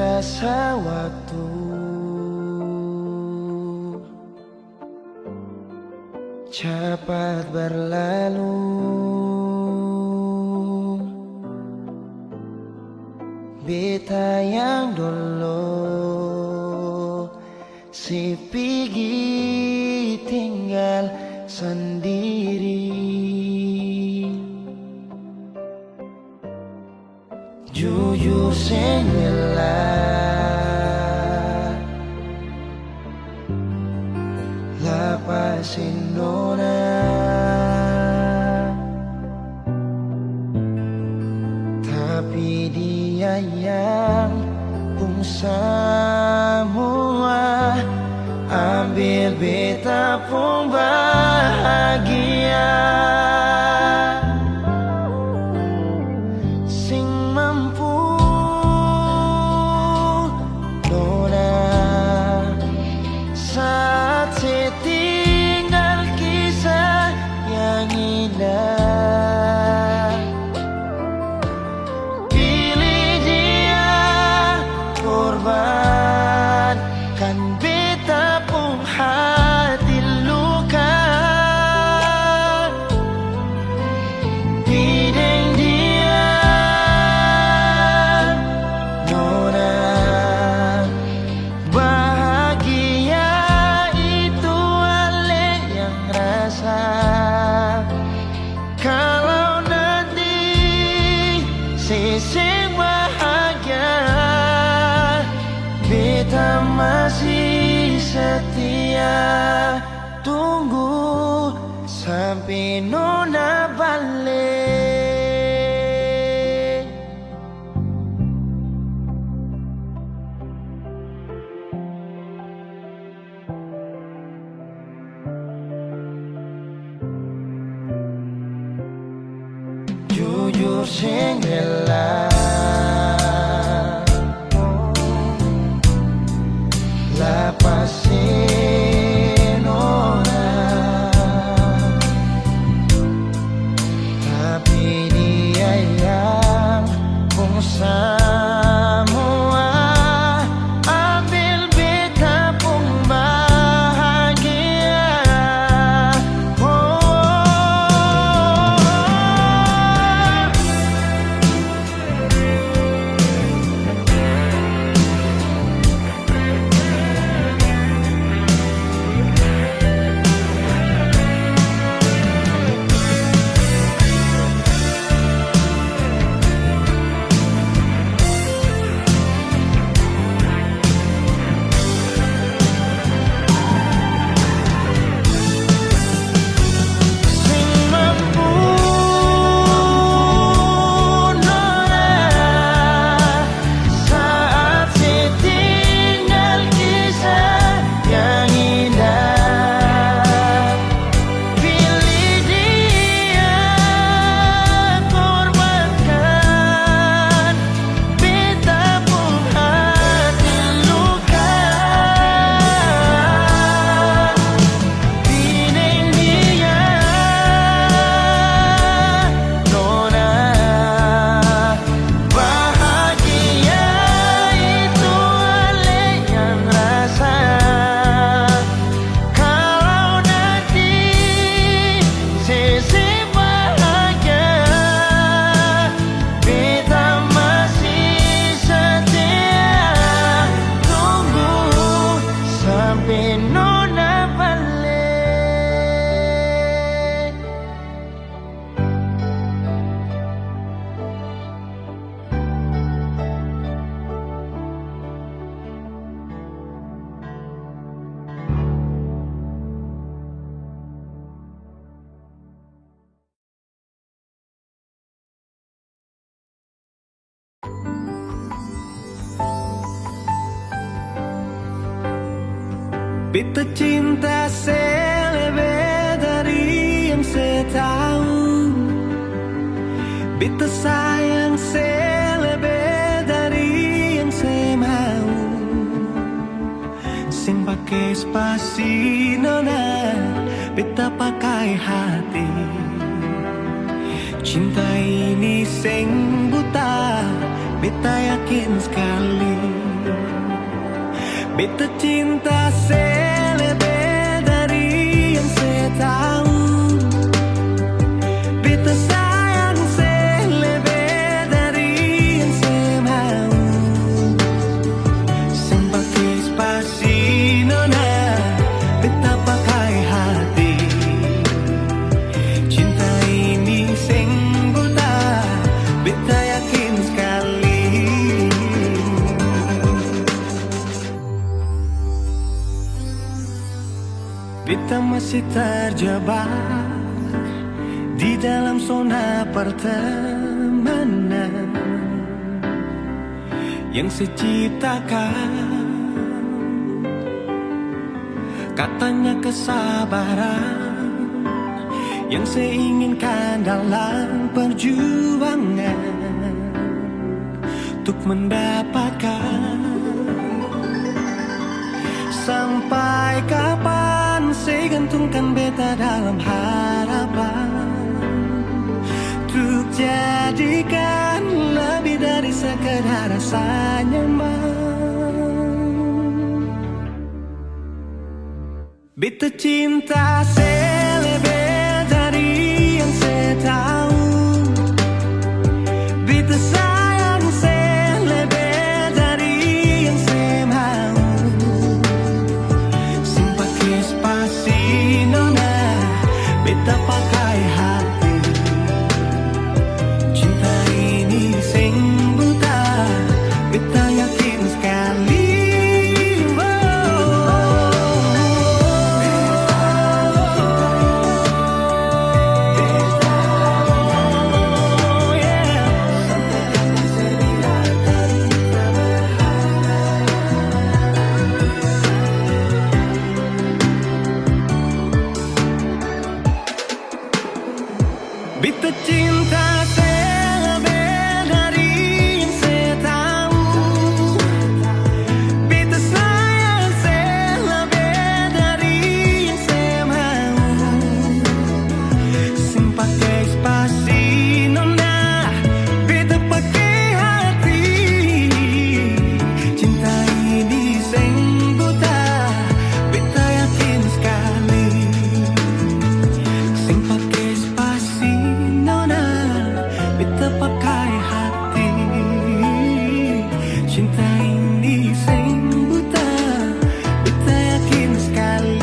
terasa waktu cepat berlalu. Beta yang dulu si pergi tinggal sendiri. Jujur sengelah lapasin nona, tapi dia yang pun semua ambil beta pun bahagia. Sing mampu nona saat setinggal kisah yang indah. Pilih dia korbankan beta pun hati luka. Bideng dia nona bahagia itu ale yang rasa. Kalau nanti seseng bahagia, beta masih setia. Tunggu sampai nona balik. Jujur sengelah lapasin orang, tapi dia yang pun semua ambil beta pun bahagia. Beta cinta selebih dari yang saya tahu. Beta sayang selebih dari yang saya mau. Sing pakai spasi nona, beta pakai hati. Cinta ini sing buta, beta yakin sekali. Beta cinta selebih dari yang saya tahu. Beta sayang selebih dari yang saya mau. Sebagai spasi nona, beta pakai hati. Cinta ini sing buta, beta yakin sekali. Beta masih terjebak di dalam zona pertemanan yang saya ciptakan. Katanya kesabaran yang saya inginkan dalam perjuangan untuk mendapatkan. Sampai kapan saya gantungkan beta dalam harapan untuk jadikan lebih dari sekedar rasa nyaman. Beta cinta selebih dari yang saya tahu. Beta sayang selebih dari yang saya mau. Sebagai spasi nona, beta pakai hati. Cinta ini sing buta, beta yakin sekali. Beta cinta selebih dari yang saya tahu. Beta sayang selebih dari yang saya mau. Sebagai spasi nona, beta pakai hati. Cinta ini sing buta, beta yakin sekali. Sing pakai spasi nona, beta pakai hati. Cinta ini sing buta, beta yakin sekali.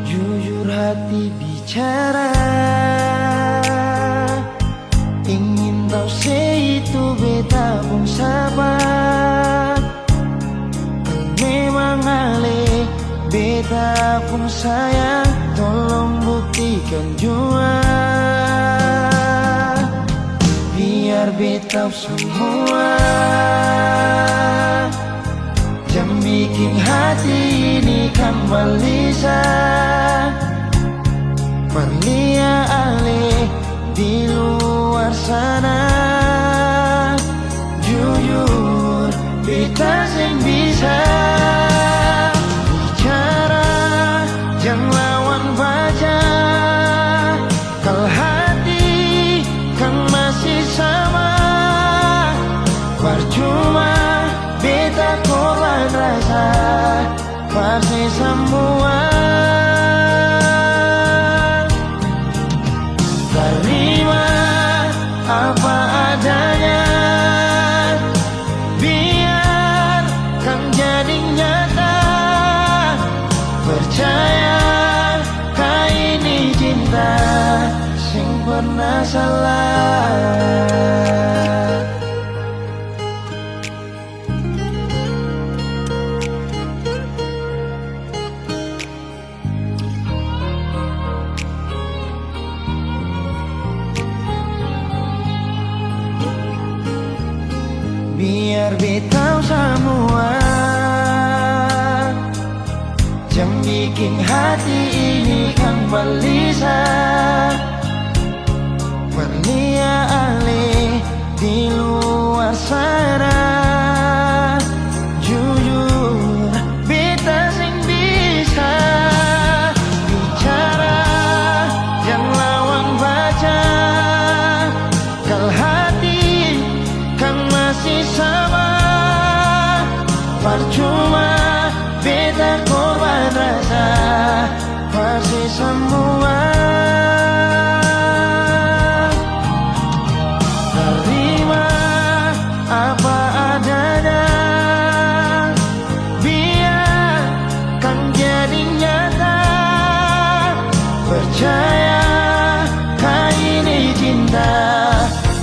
Jujur hati bicara, ingin tahu itu beta pun sabar. Memang ale beta pun sayang, tolong buktikan jua. Biar beta semua jam bikin hati ini kembali Perlia ale di luar sana. Jujur beta sing bisa bicara, jangan lawan baca. Kalau hati kan masih sama, percuma beta korban rasa pasti semua. Terima apa adanya, biarkan jadi nyata. Percaya kau ini cinta sing pernah salah. biar betau semua. Jam bikin hati ini kan gelisah, berlia alih di luar sana. Jujur beta sing bisa bicara, jangan lawan baca. Kalau hati kan masih sama, percuma beta korban rasa pasti semua. Terima apa adanya, biar kan jadi nyata. Percaya kau ini cinta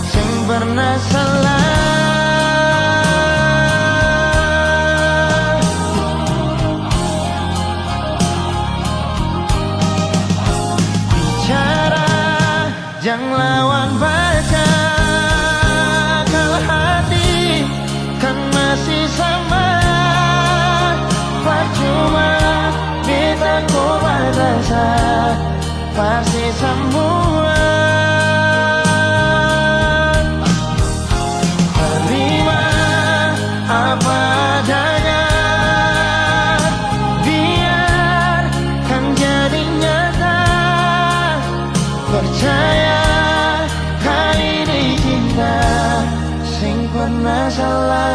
sing pernah salah. Jangan lawan baca, kalau hati kan masih sama. Percuma beta korban rasa pasti semua. Terima apa adanya, biar kan jadi nyata. Percaya kali ini cinta sing pernah salah.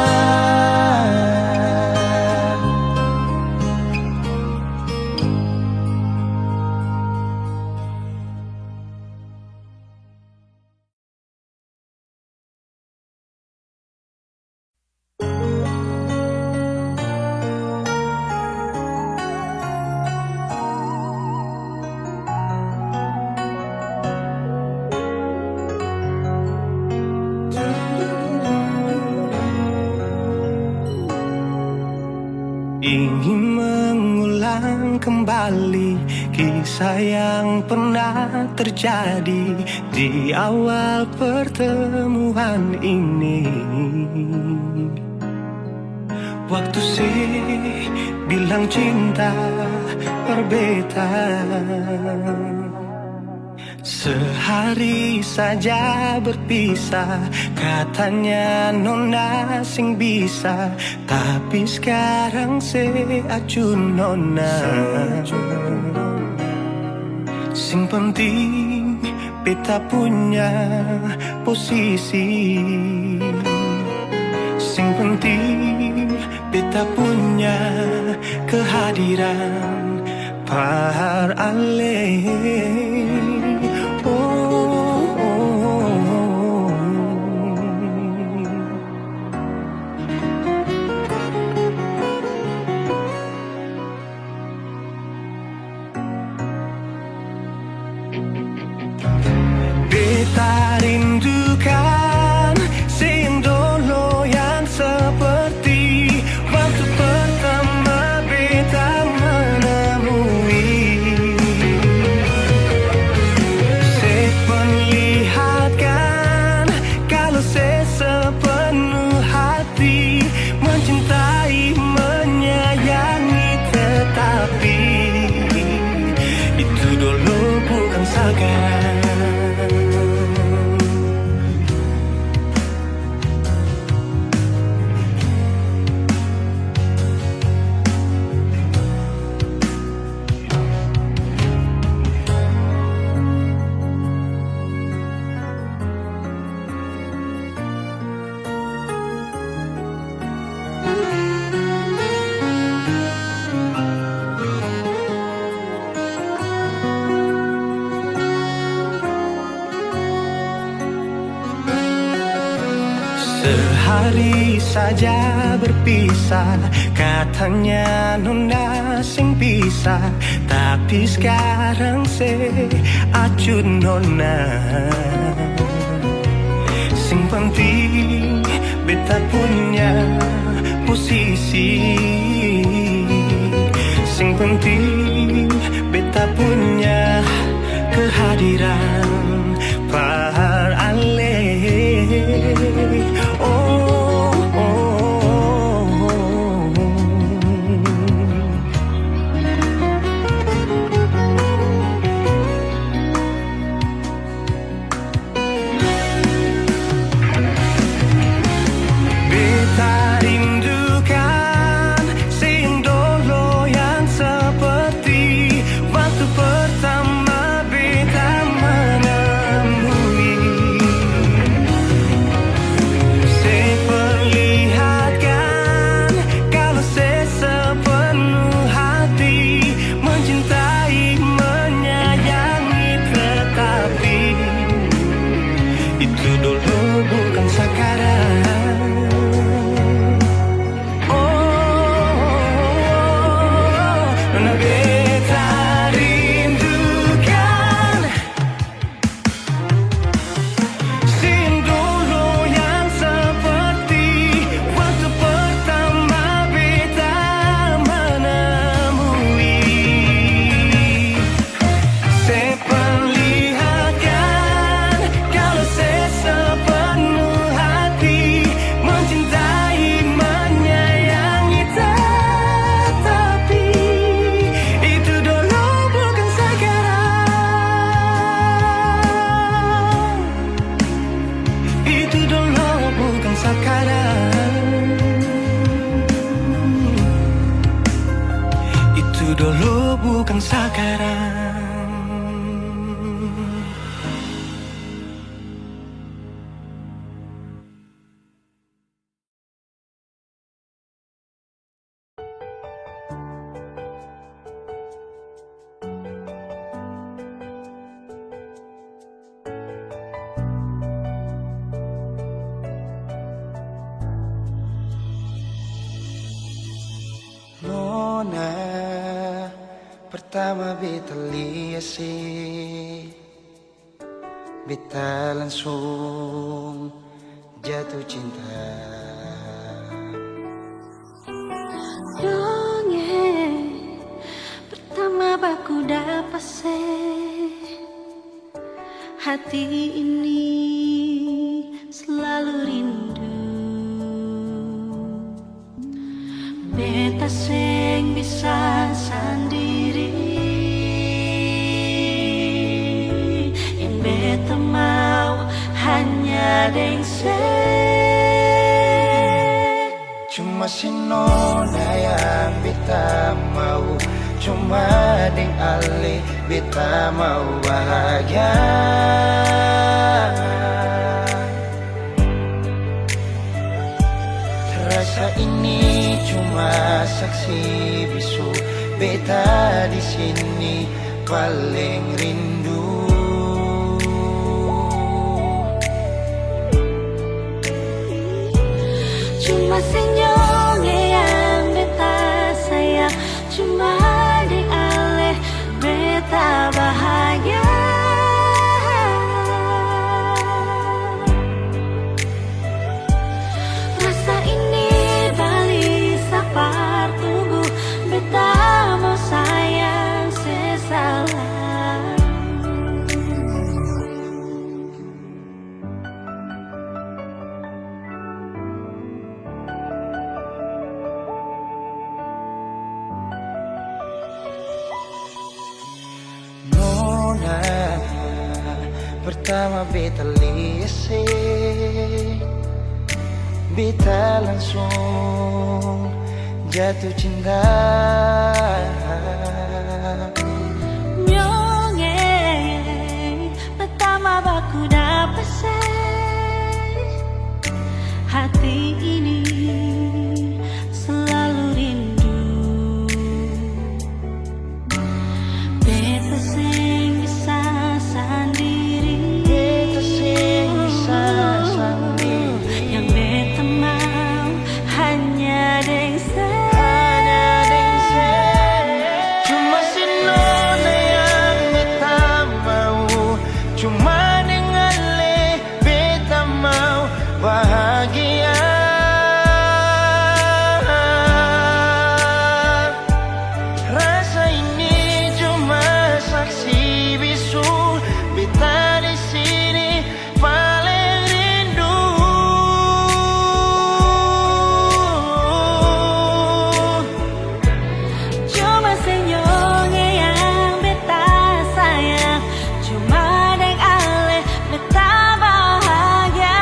Ingin mengulang kembali kisah yang pernah terjadi di awal pertemuan ini. Waktu sih bilang cinta berbeda, sehari saja berpisah, katanya nona sing bisa. Tapi sekarang seacun nona, sing penting beta punya posisi. Sing penting beta punya kehadiran par alih. Beta rindukan sing dulu yang seperti waktu pertama beta menemui. Seperlihatkan kalau saya sepenuh hati mencintai, menyayangi, tetapi itu dulu bukan sekarang. Sehari saja berpisah, katanya nona sing bisa. Tapi sekarang seacun nona, sing penting beta punya posisi. Sing penting beta punya kehadiran par alih. Oh, sekarang. Nona pertama beta lihat sih, beta langsung jatuh cinta. Dongeng pertama baku dapat hati ini selalu rindu. Beta sing bisa sendiri, yang beta mau hanya deng Cuma si nona yang beta mau, cuma deng ale beta mau bahagia. Rasa ini cuma saksi bisu, beta di sini paling rindu. Cuma senyumnya yang beta sayang, cuma di ale beta bahagia. Rasa ini balik sapar tunggu, beta mau sayang sesalah. Nona pertama beta lihat beta langsung jatuh cinta. Nyongeng pertama baku dapat hati ini selalu rindu. Beta sing bisa sendiri, Beta sing bisa sendiri, yang beta mau hanya deng cuma si nona yang beta mau, cuma dengan le beta mau bahagia. Rasa ini cuma saksi bisu, beta di sini paling rindu. Cuma senyumnya yang beta sayang, cuma deng ale beta bahagia.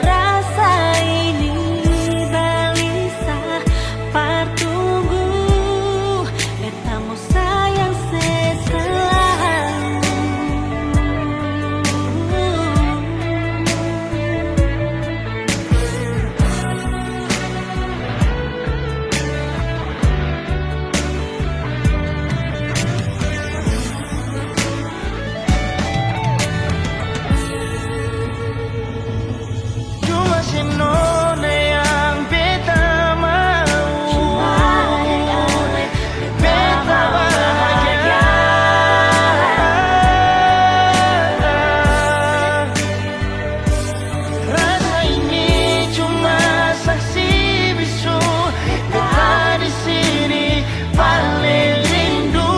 Rasa ini balisa partunggu, beta mau sayang seselalu. Cuma si nona yang beta mau, Cuma deng ale beta bahagia. Rasa ini cuma saksi bisu, beta di sini paling rindu.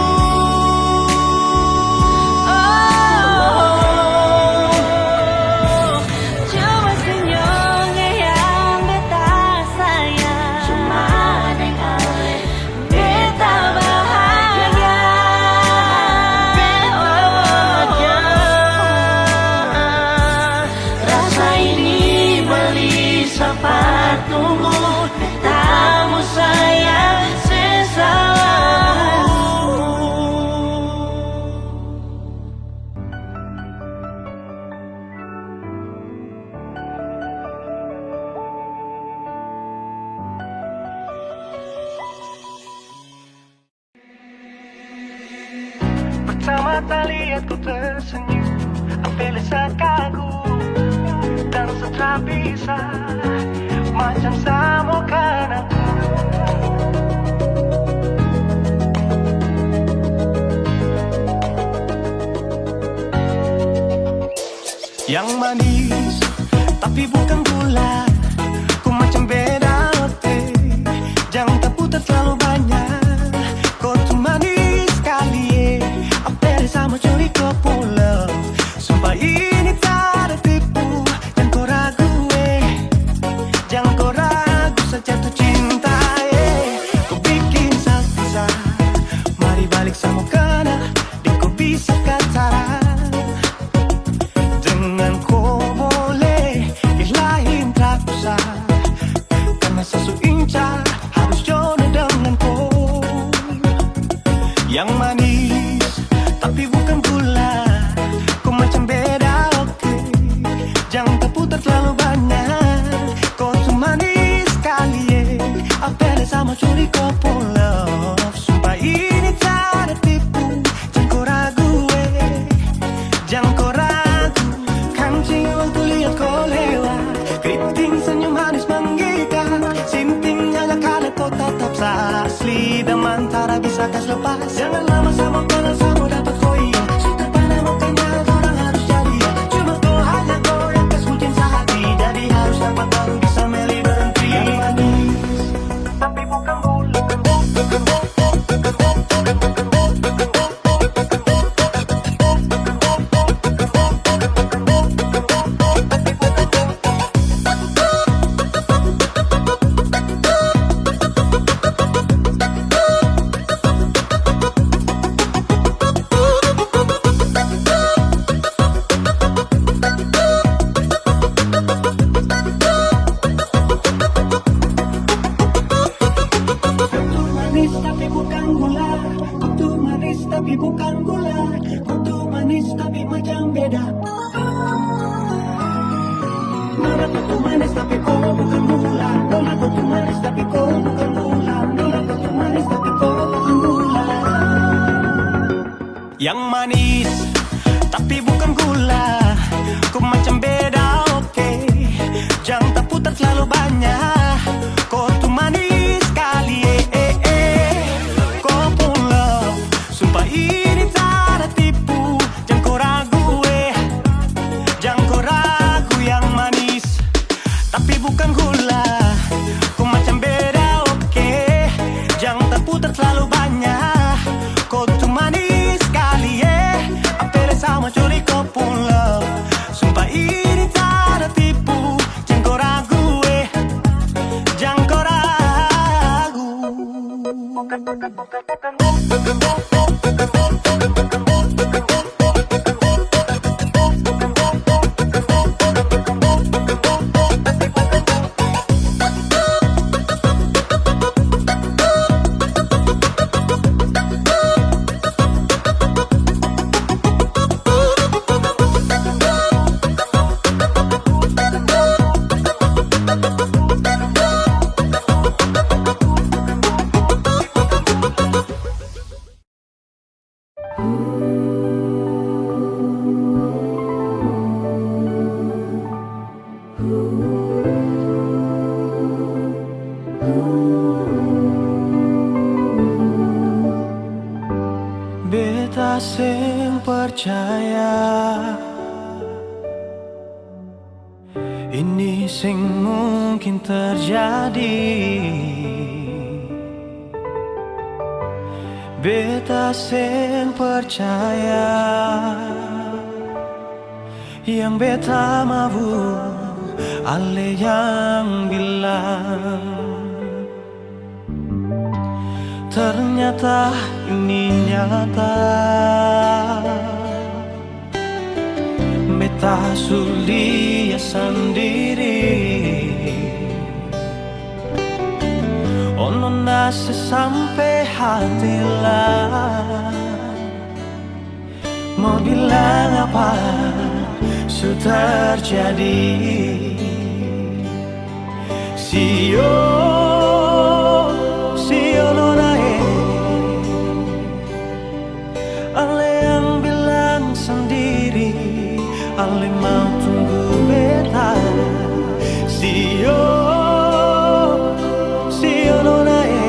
Cuma senyumnya yang beta sayang, cuma deng ale beta bahagia. Rasa ini beli sapar tunggu, Beta sayang selalu. Pertama kali aku tersenyum, Apelesa kagum dan setelah bisa macam samokan aku. Yang manis tapi bukan gula, ku macam beda oke. Jangan terputar terlalu banyak, kau tuh manis sekali. Apel sama curi kau pulau, sumpah ini tak ada tipu. Jangan kau ragu jangan kau ragu saja tuh cinta kau bikin saksa, mari balik sama kena di kau bisa kata. Dengan kau boleh ilahin tak usah, karena sesu incar harus jodoh dengan kau. Yang manis tapi bukan gula, kau macam beda oke. Jangan terputar terlalu banyak, kau tuh manis sekali Apel sama curi kau pulau, sumpah ini tak ada tipu. Jangan kau ragu jangan kau ragu. Kancing waktu lihat kau lewat, keriting senyum manis menggigit. Sinting hanya karena kau tetap asli, dan mantara bisa kas lepas. Jangan lama sama kenal sama dapat kau iya. Sudah pada makanya orang harus jadi cuma kau hanya kau yang kas mungkin sehati, jadi harus dapat baru bisa meli berhenti. Yang manis tapi bukan gula, tapi bukan gula, kutu manis tapi bukan gula, kutu manis tapi macam beda. Nona kutu manis tapi kau bukan gula, nona kutu manis tapi kau bukan gula, nona kutu manis tapi kau bukan gula. Yang manis tapi bukan gula, kau macam beda oke. Jangan terputar terlalu banyak, kau tuh manis sekali kau pulau, sumpah ini tak ada tipu. Jangan kau ragu jangan kau ragu. Yang manis tapi bukan gula, kau macam beda oke. Jangan terputar terlalu banyak, kau tuh manis sekali Apel sama curi kau pulau, sumpah ini tak ada tipu. Jangan kau ragu jangan kau ragu. Beta sing percaya ini sing mungkin terjadi. Beta sing percaya yang beta mau, ale yang bilang. Ternyata ini nyata, beta sulia sendiri. Ono nasi sampai hatilah. Mau bilang apa sudah terjadi. Sio nonae, ale yang bilang sendiri, ale mau tunggu beta. Sio nonae,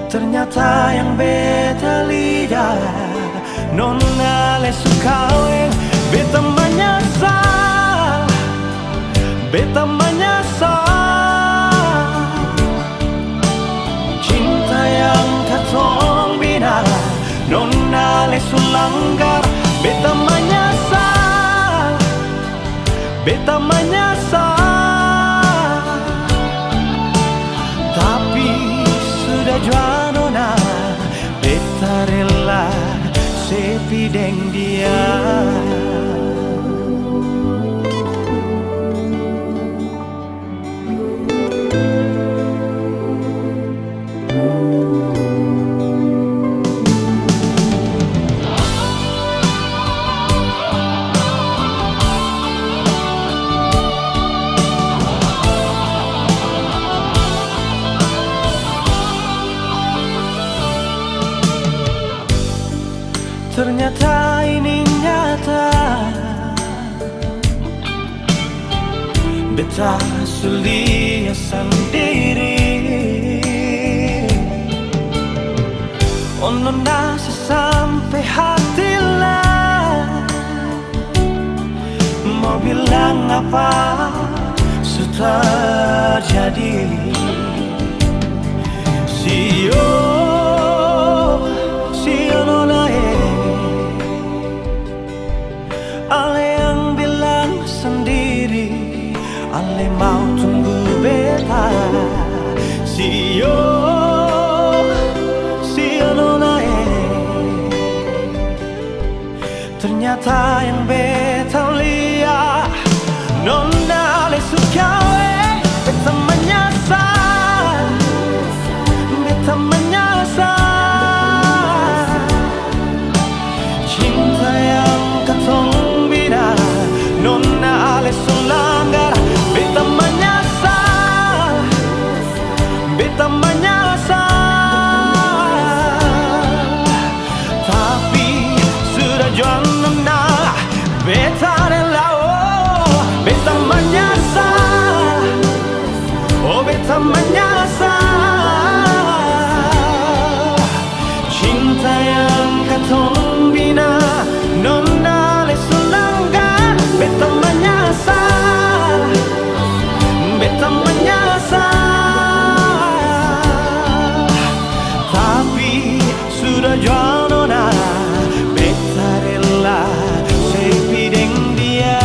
ternyata yang beta lihat nona le sukawe. Beta menyesal, beta menyesal. Cinta yang katong bina nona le sulanggar. Beta menyesal, beta menyesal. Tapi sudah jua nona, beta rela sepi deng dia. Ternyata ini nyata, beta sulia sendiri. Ono nasi sampai hatilah. Mau bilang apa sudah terjadi. Sio nonae, ale yang bilang sendiri, ale mau tunggu beta. Sio nonae, ternyata yang beta lihat nona le sukawe. Beta menyesal, beta menyesal. Cinta yang katong bina nona le sulanggar. Beta menyesal, beta menyesal. Tapi sudah jua nona, beta rela. Oh, beta menyesal, oh beta menyesal. Cinta yang katong bina nona le sulanggar. Beta menyesal, beta menyesal. Tapi sudah jua nona, beta rela sepi deng dia.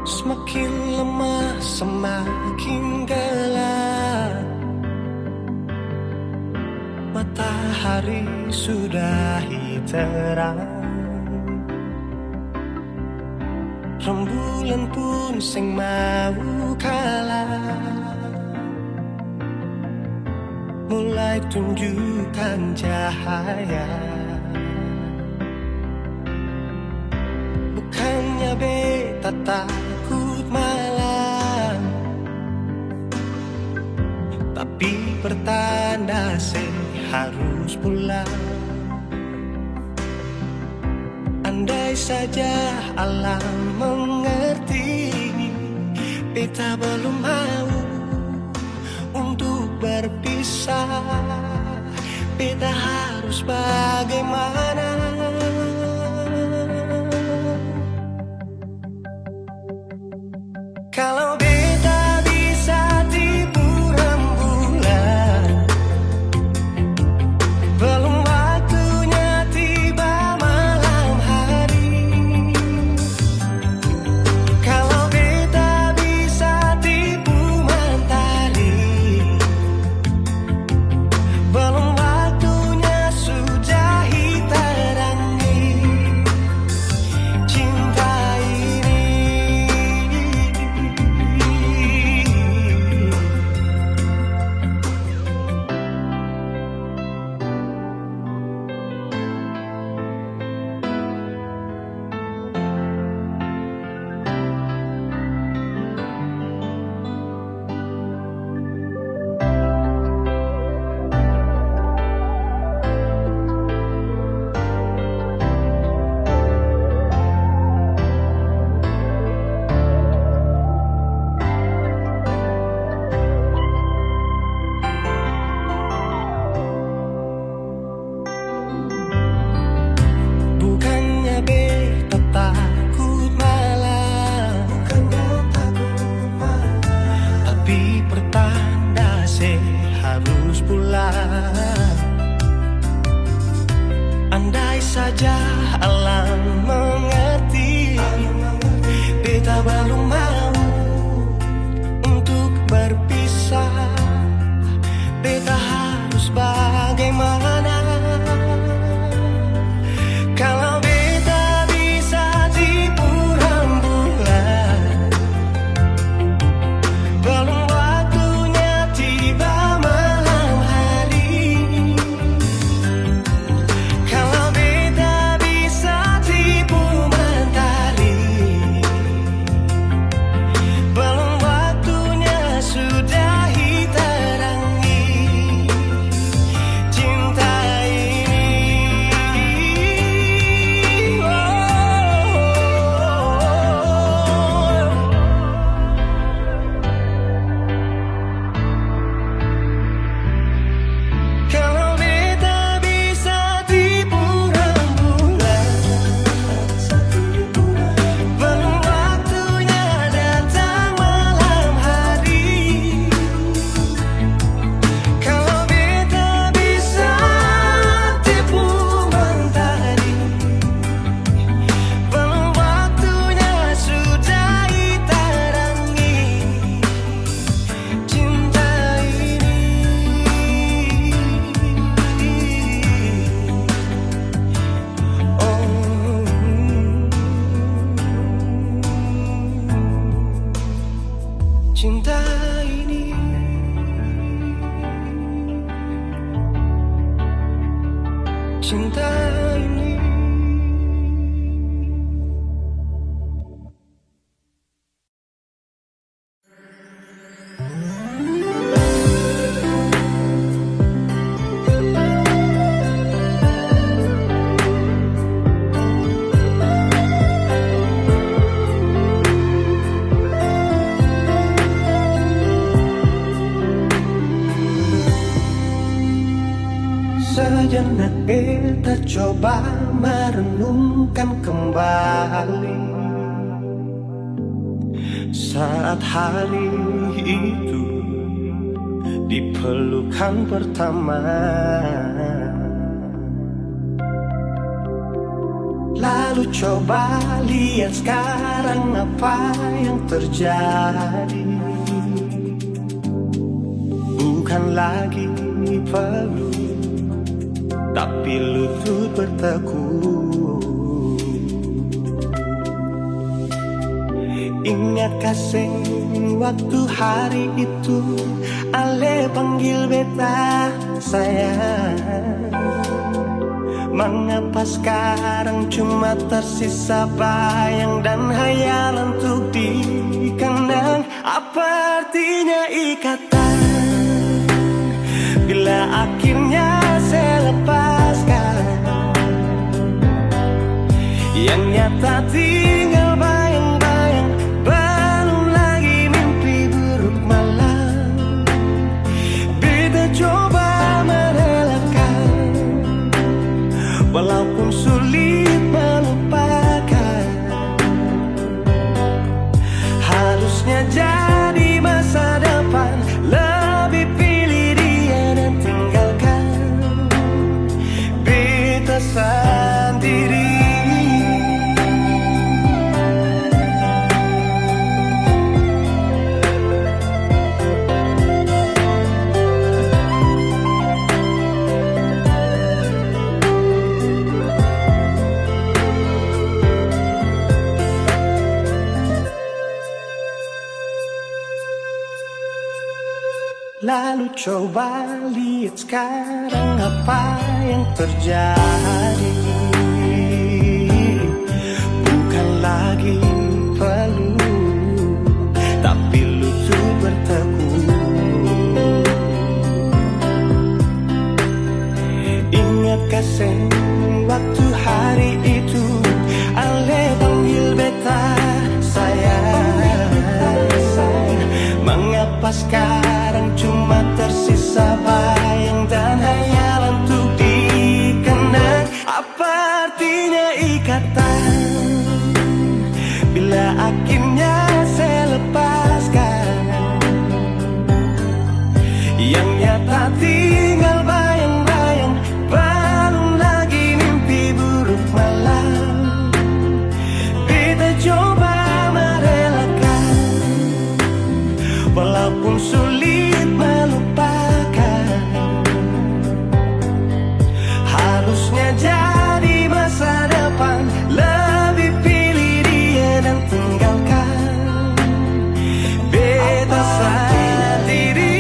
Semakin lemah, semakin gelap. Matahari sudah terang. Rembulan pun sing mau kalah, mulai tunjukkan cahaya. Bukannya beta takut malam, tapi pertanda harus pulang. Andai saja alam mengerti, beta belum mau untuk berpisah. Beta harus bagaimana? Kalau beta bisa tipu rembulan, belum waktunya tiba malam hari. Kalau beta bisa tipu mentari, belum waktunya sudahi terangi cinta ini. Bukannya beta takut malam, tapi pertanda harus pulang. Andai saja alam mengerti, beta baru mau untuk berpisah. Beta harus bagaimana? Kalau beta bisa tipu rembulan, belum waktunya tiba malam hari. Kalau beta bisa tipu mentari, belum waktunya sudahi terangi cinta ini. Kalau beta bisa tipu rembulan, belum waktunya datang malam hari. Kalau beta bisa tipu mentari, belum waktunya sudahi terangi cinta ini. Cinta ini, cinta ini. Sejenak beta coba merenungkan kembali saat hari itu di pelukan pertama. Lalu coba lihat sekarang apa yang terjadi. Bukan lagi peluk, tapi lutut bertekuk. Ingat kasih waktu hari itu Ale panggil beta sayang. Mengapa sekarang cuma tersisa bayang dan hayalan untuk dikenang? Apa artinya ikatan bila akhirnya saya lepaskan? Yang nyata tinggal bayang-bayang, belum lagi mimpi buruk malam. Beta coba merelakan, walaupun sulit melupakan. Harusnya Lalu coba lihat sekarang apa yang terjadi. Bukan lagi peluk, tapi lutut bertekuk. Ingatkah waktu hari itu Ale panggil beta sayang. Mengapa sekarang cuma tersisa bayang dan hayalan untuk dikenang? Apa artinya ikatan bila akhirnya saya lepaskan? Yang nyata tinggal bayang-bayang, belum lagi mimpi buruk malam. Beta coba merelakan, walaupun sulit melupakan. Harusnya jadi masa depan, lebih pilih dia dan tinggalkan beta sendiri.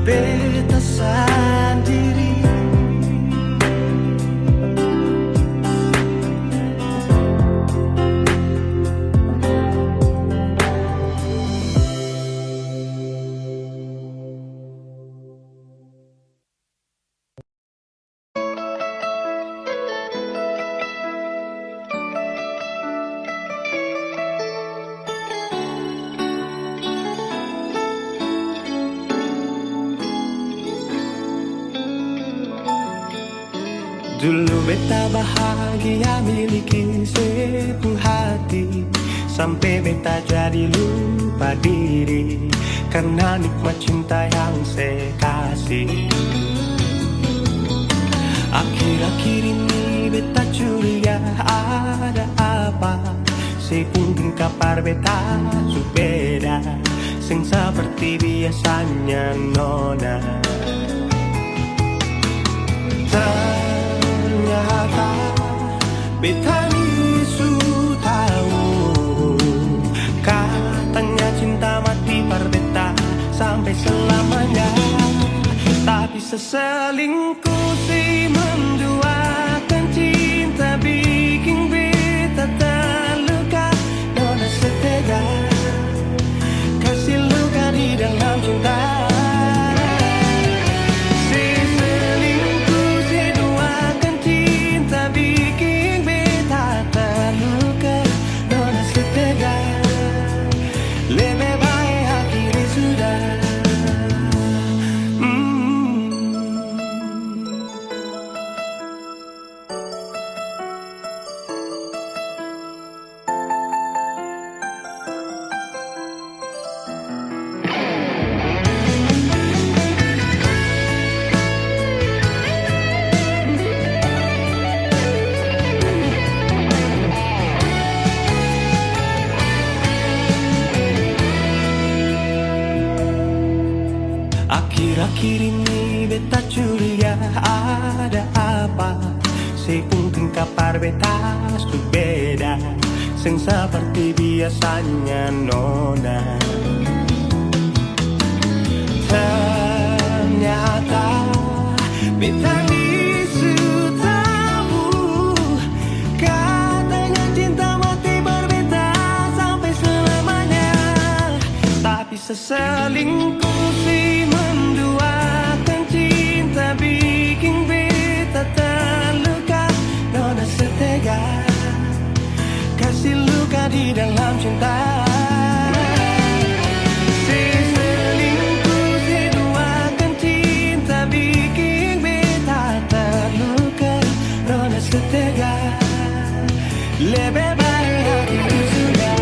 Beta sendiri. Dulu beta bahagia miliki sepenuh hati, sampai beta jadi lupa diri karena nikmat cinta yang saya kasih. Akhir-akhir ini beta curiga ada apa, saya pun kabar beta subeda, sing seperti biasanya nona. Ternyata beta ni su tahu, katanya cinta mati par beta sampai selamanya. Tapi seselingkuh si menduakan cinta bikin beta terluka. Nona setega kasih luka di dalam cinta. Akhir-akhir ini beta curiga ada apa, saya pun kabar beta su beda, sing seperti biasanya nona. Ternyata beta ni su tahu, katanya cinta mati berbeda sampai selamanya. Tapi seselingkuh si menduakan cinta bikin beta terluka. Nona setega kasih luka di dalam cinta. Si selingkuh si duakan cinta bikin setega, lebih baik akhiri sudah.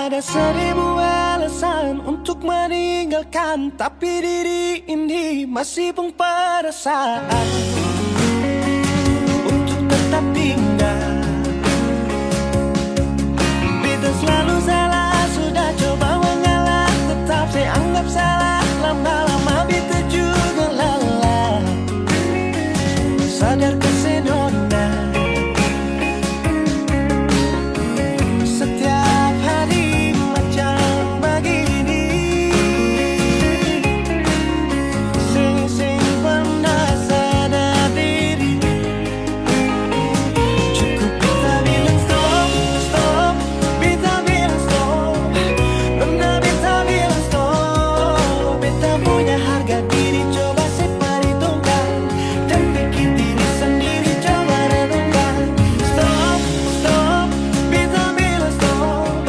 Ada 1000 alasan untuk meninggalkan, tapi diri ini masih pun perasaan untuk tetap tinggal. Beta selalu salah, sudah coba mengalah, tetap saya anggap salah. Lama-lama beta juga lelah, sadar kesenona. Setiap hari macam begini, sing pernah sadar diri. Cukup beta bilang stop, stop, beta bilang stop. Nona beta bilang stop. Beta punya harga diri, coba seperhitungkan, dan bikin diri sendiri coba renungkan. Stop, stop, beta bilang stop.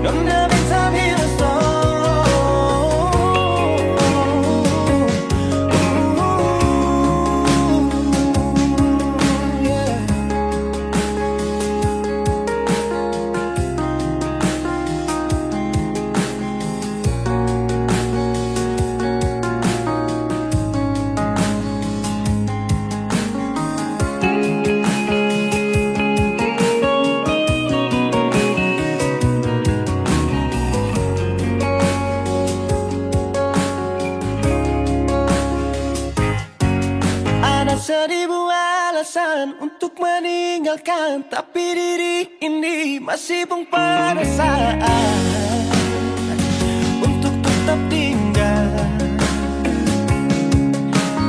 Nona beta bilang stop. Yeah. Ada 1000 alasan untuk meninggalkan, tapi diri ini masih pun perasaan untuk tetap tinggal.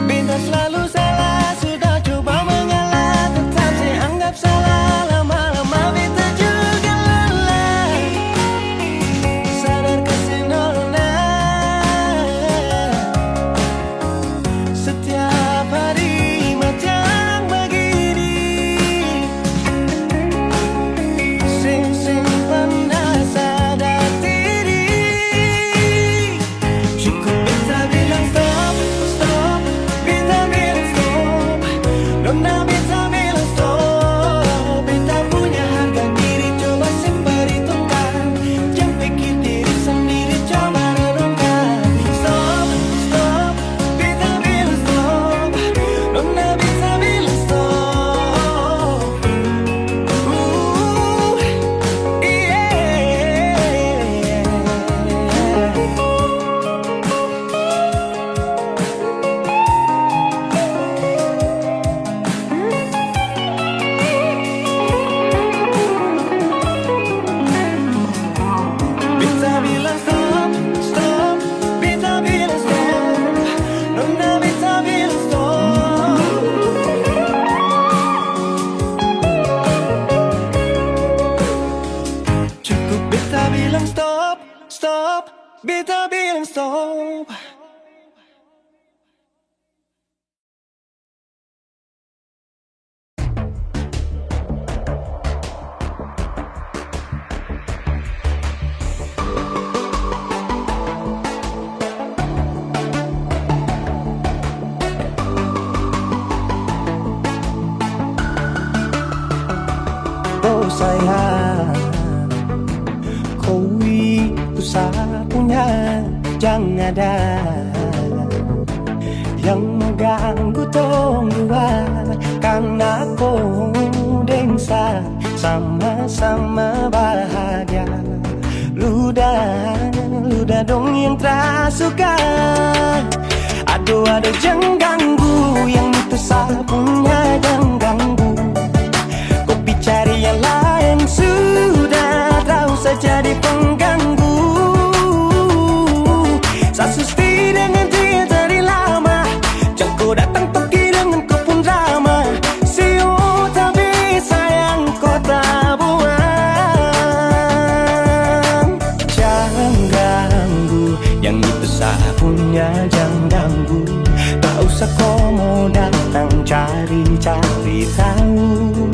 Beta selalu salah, sudah coba mengalah, tetap saya anggap salah. Lama-lama beta juga lelah, sadar kesenona. Setiap hari macam begini, sing pernah sadar diri. Cukup beta bilang stop, stop, beta bilang stop. Nona beta bilang stop. Beta punya harga diri, coba seperhitungkan, jangan pikir diri sendiri, coba renungkan. Stop, stop, beta bilang stop. Nona beta bilang stop. Beta bilang stop, stop, beta bilang stop. Nona beta bilang stop. Cukup beta bilang stop, stop, beta bilang stop. Oh sayang, kau itu sapunya, jangan ada yang mengganggu tong dua. Karena kau dengsa sama-sama bahagia. Luda dong yang tersuka. Aduh jangan ganggu, yang itu sapunya jangan ganggu. Kopi cari yang lain sudah, tak usah jadi pengganggu. Sasusti dengan dia dari lama, jangan kau datang pergi dengan kau pun drama. Siu tapi sayang kau tak buang. Jangan ganggu, yang itu sapunya jangan ganggu. Tak usah kau mau datang cari-cari tahu.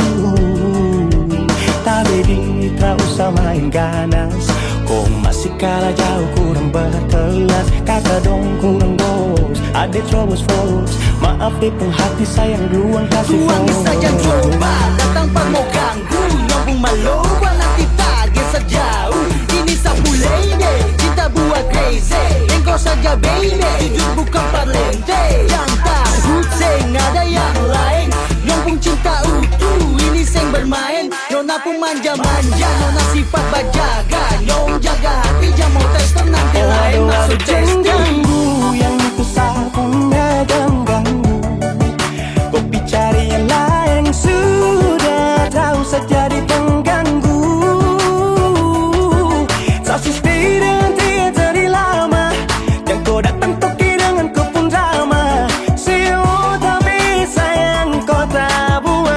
Tapi tak usah main ganas, kau masih kalah jauh kurang berkelas. Kata dong kurang bos, ada terobos folks. Maaf deh penghati sayang ruang kasih Tuangi saja coba, datang pak mau ganggu. Nyambung maloba nanti target sejauh. Ini sapu lady, cinta buat crazy. Engkau saja baby, jujur bukan parlente. Yang takut seng ada yang lain. Nyambung cinta utuh, ini seng bermain. Nona pun manja-manja, nona sifat bajaga. Nyong jaga hati, jangan mau tes nanti lain masuk jangan testing. ganggu, yang itu sapunya jangan ganggu. Kopi cari yang lain sudah, tak usah jadi pengganggu. Sasusti dengan dia dari lama, yang kau datang toki dengan kau pun drama. Siu tapi sayang kau tak buang.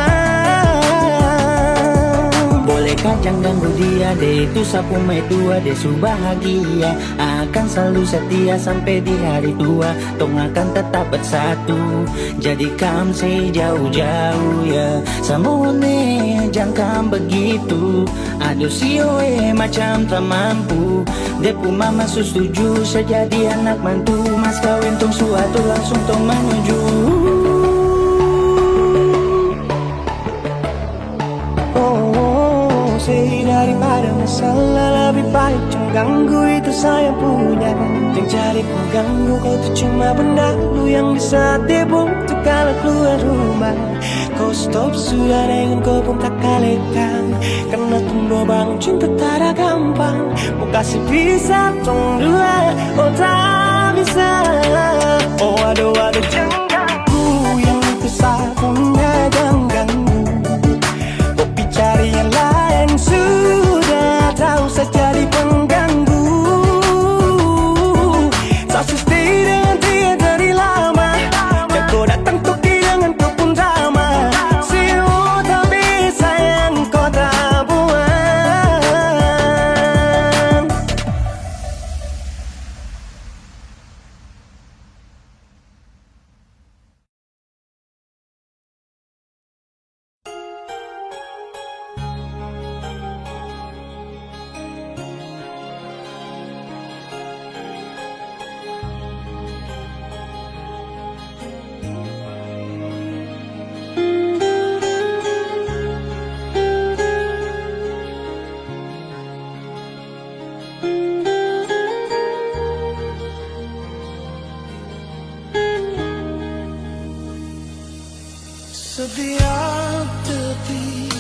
Bolehkah jangan ganggu dia deh, itu sapu mai tua deh su bahagia. Akan selalu setia sampai di hari tua. Tong akan tetap bersatu, jadikan say jauh-jauh ya. Samone jangan begitu. Aduh sioe macam tak mampu. Depu mama setuju sejadi anak mantu. Mas kawin tong suatu langsung tong menuju. Daripada masalah lebih baik jangan ganggu, itu saya punya. Jangan cari pengganggu, kau tuh cuma benda lu yang bisa dibutuh kalau keluar rumah. Kau stop sudah dengan kau pun tak kalekan. Karena tunggu bangun cinta tak ada gampang. Mau kasih bisa tong dua, oh tak bisa. Oh aduh jangan ganggu, yang itu sapunya jangan ganggu. Kopi cari yang lain sudah, tak usah jadi pengganggu. Sasusti dengan dia dari lama, yang kau datang toki dengan kau pun drama. Siu tapi sayang kau tak buang. Setiap detik,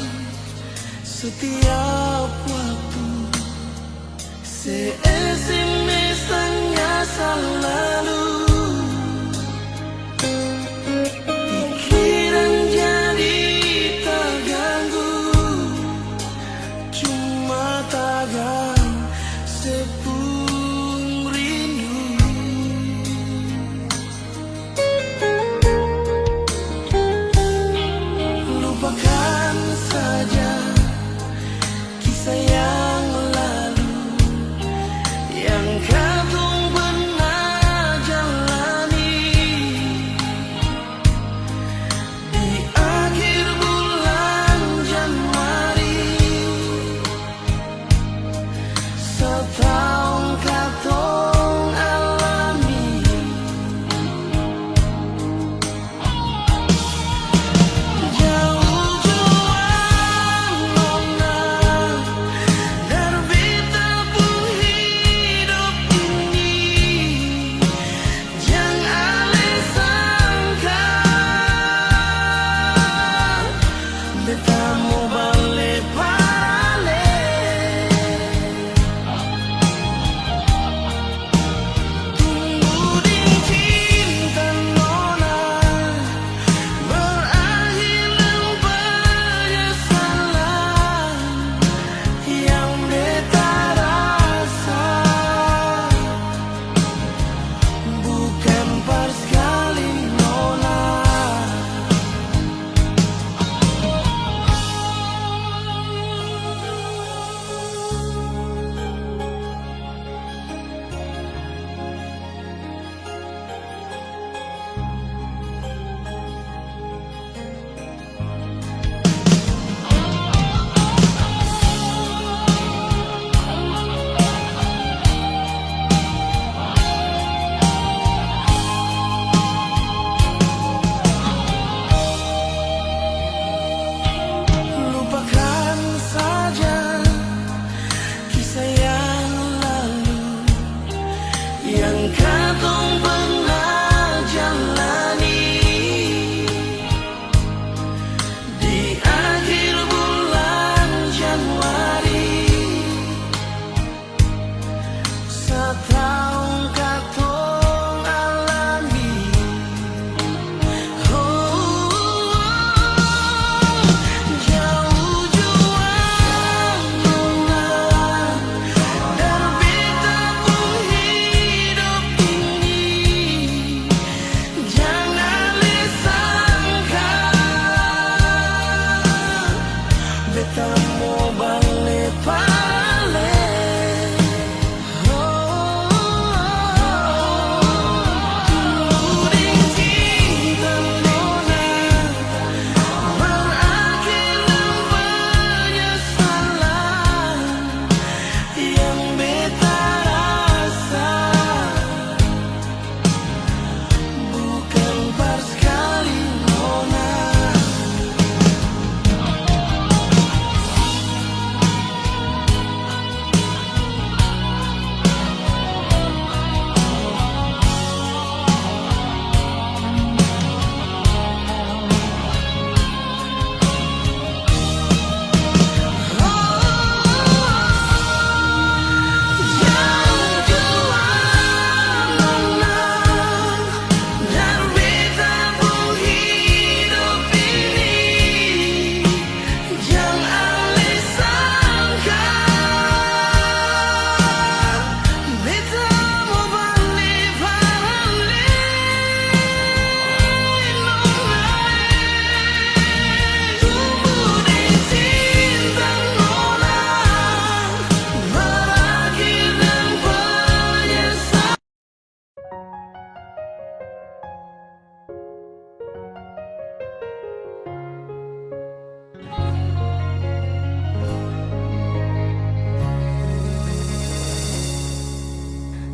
setiap waktu, se-SMS tanya selalu. Pikiran jadi terganggu, cuma tagan sepung rindu. Lupakan saja kisah yang lalu.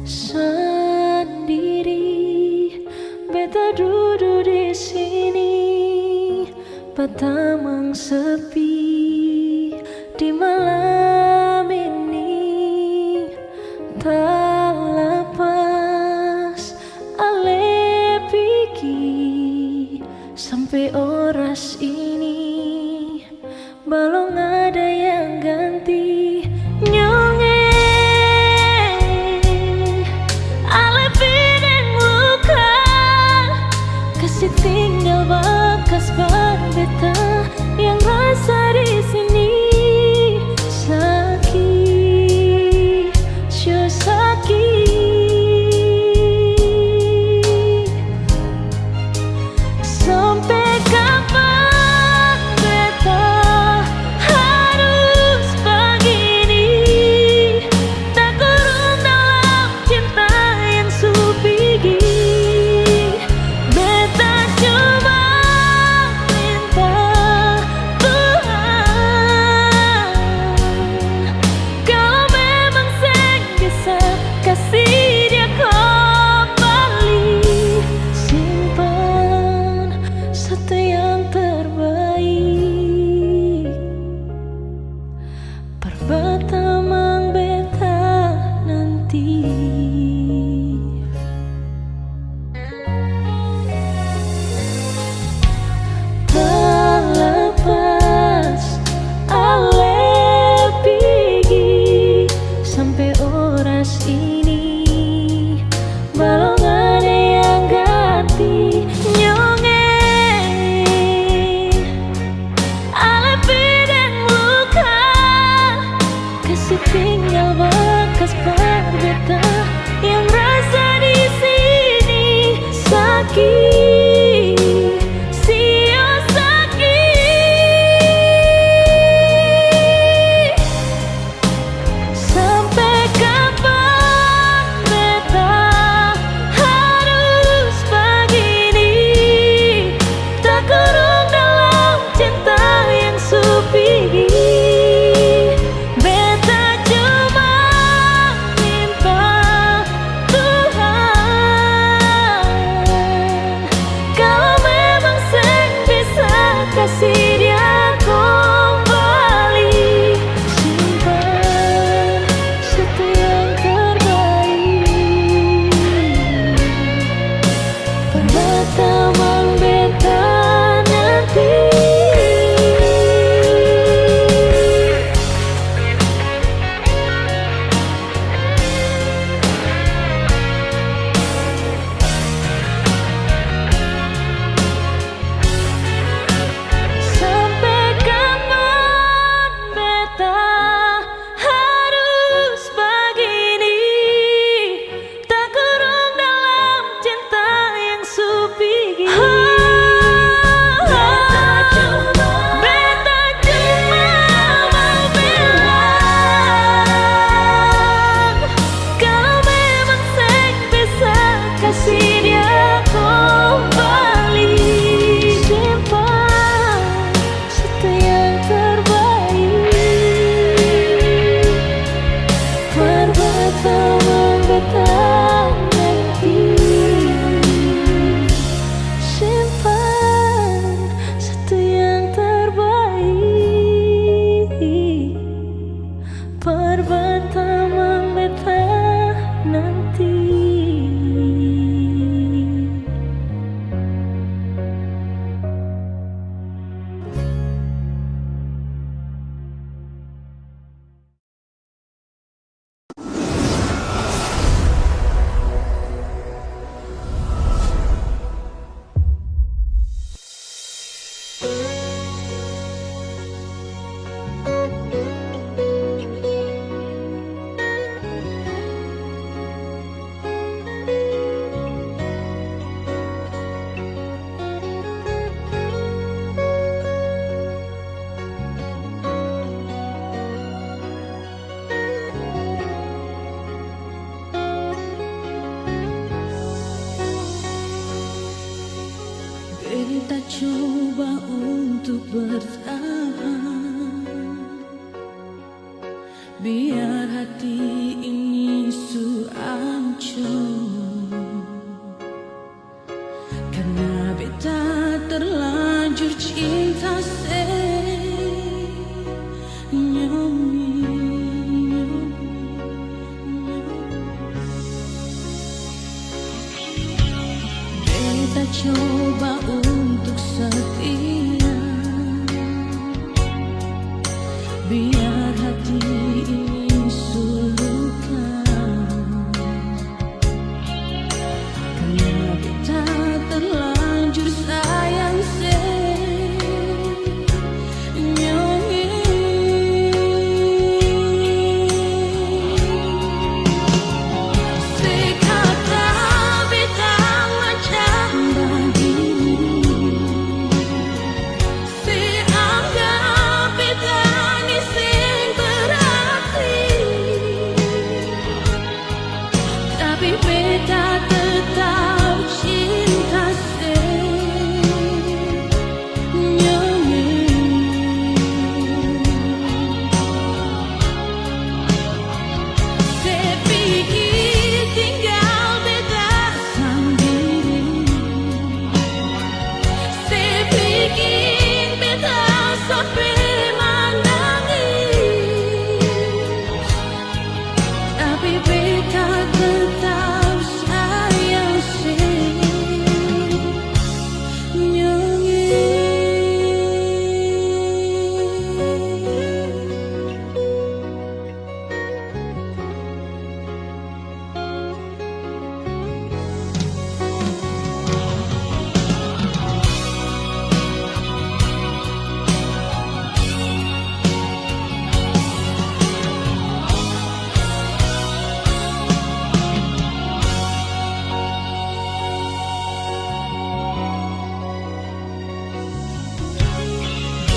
sendiri. Beta duduk di sini, Batamang sepi di malam ini. Tak lepas ale pigi sampai oras ini, belum ada yang ganti nyonge. Ale pideng luka, kasih tinggal bekas bar beta yang rasa di sini. Sakit, sure sakit. Sampai kapan beta harus begini, tak kurung dalam cinta yang supigi. Beta cuma minta Tuhan, kalau memang seng bisa kasih dia kembali, simpan satu yang terbaik. Perbatamang beta nanti. Terlepas ale pigi sampai oras ini, belum ada yang ganti nyonge. Ale pideng luka, kasih tinggal bekas bar beta yang rasa di sini. Sakit, sio sakit. Sampai kapan beta harus begini, tak kurung dalam cinta yang supigi. Beta cuma minta Tuhan, kalau memang seng bisa kasih dia kembali, simpan satu yang terbaik. Perbatamang beta nanti. Sampai kapan beta harus begini, tak kurung dalam cinta yang supigi. Beta cuma mau bilang, kalau memang seng bisa kasih dia kembali, simpan satu yang terbaik. Perbatamang beta nanti, simpan satu yang terbaik. Perbatamang beta nanti. Beta coba untuk bertahan, biar hati ini su Kita coba untuk setia, biar hati ini sulukan. Karena kita terlanjur sayang senyongi. Sekata beta macam begini, seanggap beta ni sing berarti, tapi beta tetap cinta senyongi. Sepikir tinggal beta sendiri, sepikir beta sampai menangis, tapi beta tetap sayang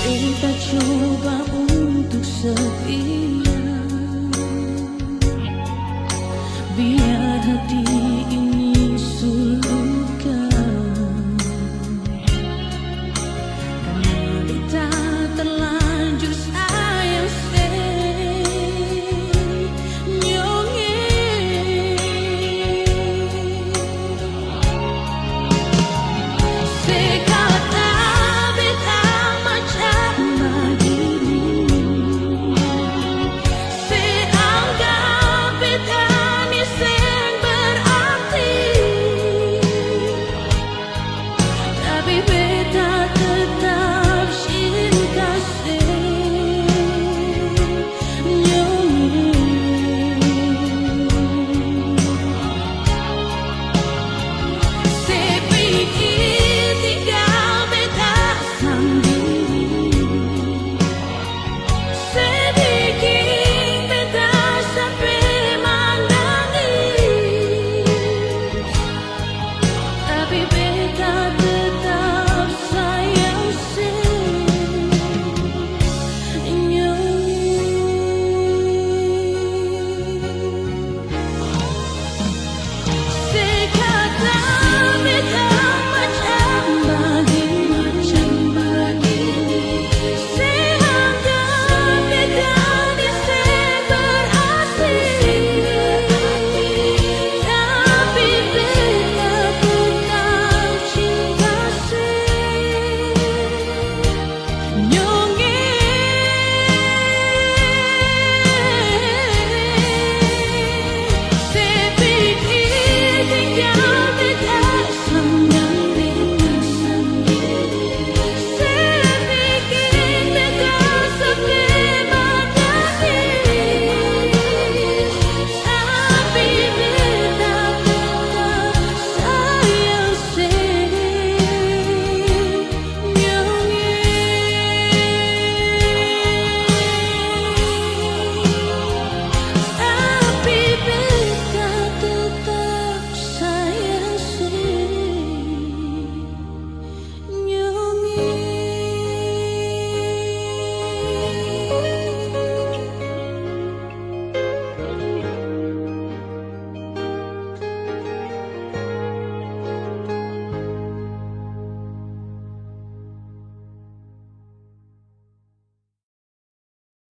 Kita coba untuk setia, biar hati